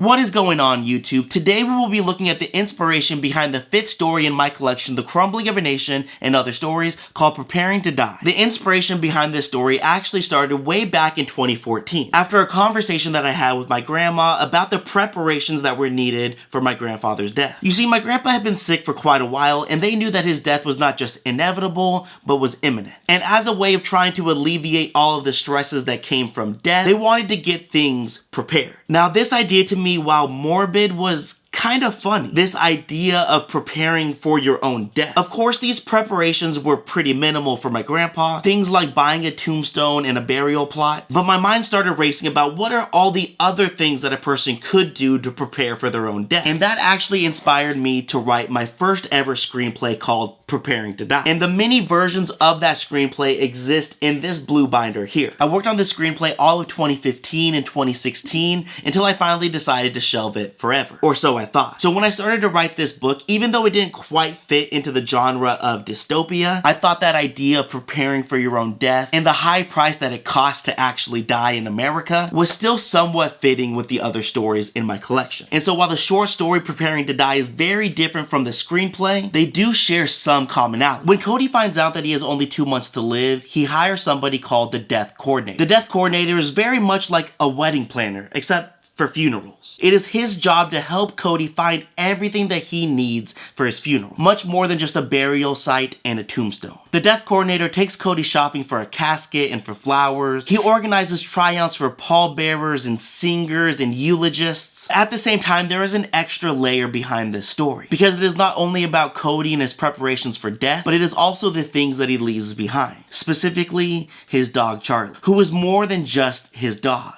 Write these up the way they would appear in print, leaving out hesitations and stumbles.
What is going on, YouTube? Today we will be looking at the inspiration behind the 5th story in my collection, The Crumbling of a Nation and Other Stories, called Preparing to Die. The inspiration behind this story actually started way back in 2014, after a conversation that I had with my grandma about the preparations that were needed for my grandfather's death. You see, my grandpa had been sick for quite a while, and they knew that his death was not just inevitable, but was imminent. And as a way of trying to alleviate all of the stresses that came from death, they wanted to get things prepared. Now, this idea to me, while morbid, was kind of funny. This idea of preparing for your own death. Of course, these preparations were pretty minimal for my grandpa. Things like buying a tombstone and a burial plot. But my mind started racing about what are all the other things that a person could do to prepare for their own death. And that actually inspired me to write my first ever screenplay called Preparing to Die. And the many versions of that screenplay exist in this blue binder here. I worked on this screenplay all of 2015 and 2016 until I finally decided to shelve it forever. Or so I thought. So when I started to write this book, even though it didn't quite fit into the genre of dystopia, I thought that idea of preparing for your own death and the high price that it costs to actually die in America was still somewhat fitting with the other stories in my collection. And so while the short story Preparing to Die is very different from the screenplay, they do share some commonality. When Cody finds out that he has only 2 months to live, he hires somebody called the death coordinator. The death coordinator is very much like a wedding planner, except for funerals. It is his job to help Cody find everything that he needs for his funeral, much more than just a burial site and a tombstone. The death coordinator takes Cody shopping for a casket and for flowers. He organizes tryouts for pallbearers and singers and eulogists. At the same time, there is an extra layer behind this story, because it is not only about Cody and his preparations for death, but it is also the things that he leaves behind. Specifically, his dog Charlie, who is more than just his dog.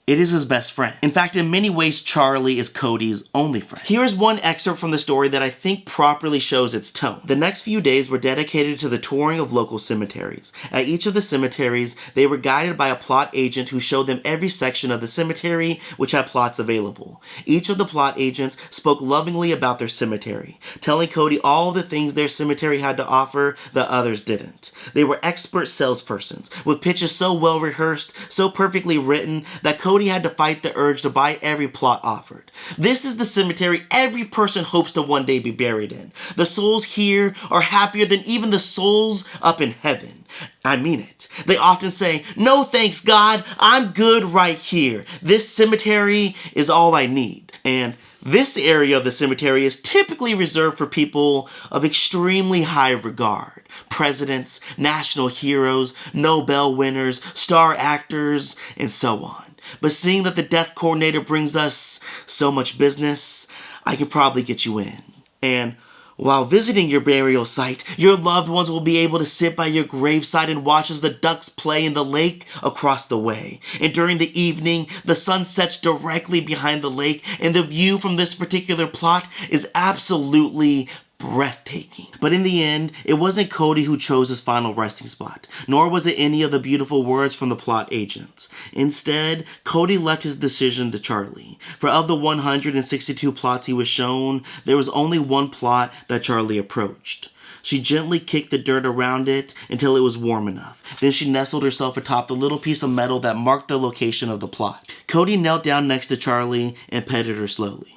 It is his best friend. In fact, in many ways, Charlie is Cody's only friend. Here is one excerpt from the story that I think properly shows its tone. The next few days were dedicated to the touring of local cemeteries. At each of the cemeteries, they were guided by a plot agent who showed them every section of the cemetery which had plots available. Each of the plot agents spoke lovingly about their cemetery, telling Cody all the things their cemetery had to offer that others didn't. They were expert salespersons, with pitches so well rehearsed, so perfectly written, that Cody had to fight the urge to buy every plot offered. This is the cemetery every person hopes to one day be buried in. The souls here are happier than even the souls up in heaven. I mean it. They often say, "No thanks, God, I'm good right here. This cemetery is all I need." And this area of the cemetery is typically reserved for people of extremely high regard. Presidents, national heroes, Nobel winners, star actors, and so on. But seeing that the death coordinator brings us so much business, I can probably get you in. And while visiting your burial site, your loved ones will be able to sit by your graveside and watch as the ducks play in the lake across the way. And during the evening, the sun sets directly behind the lake, and the view from this particular plot is absolutely breathtaking. But in the end, it wasn't Cody who chose his final resting spot, nor was it any of the beautiful words from the plot agents. Instead, Cody left his decision to Charlie. For of the 162 plots he was shown, there was only one plot that Charlie approached. She gently kicked the dirt around it until it was warm enough. Then she nestled herself atop the little piece of metal that marked the location of the plot. Cody knelt down next to Charlie and petted her slowly.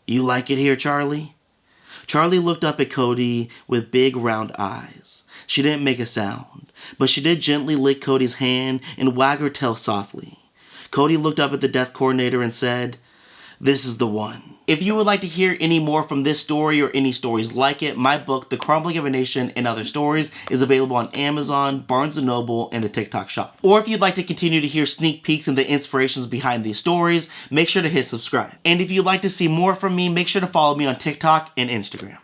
"You like it here, Charlie?" Charlie looked up at Cody with big round eyes. She didn't make a sound, but she did gently lick Cody's hand and wag her tail softly. Cody looked up at the death coordinator and said, "This is the one." If you would like to hear any more from this story or any stories like it, my book, The Crumbling of a Nation and Other Stories, is available on Amazon, Barnes & Noble, and the TikTok shop. Or if you'd like to continue to hear sneak peeks and the inspirations behind these stories, make sure to hit subscribe. And if you'd like to see more from me, make sure to follow me on TikTok and Instagram.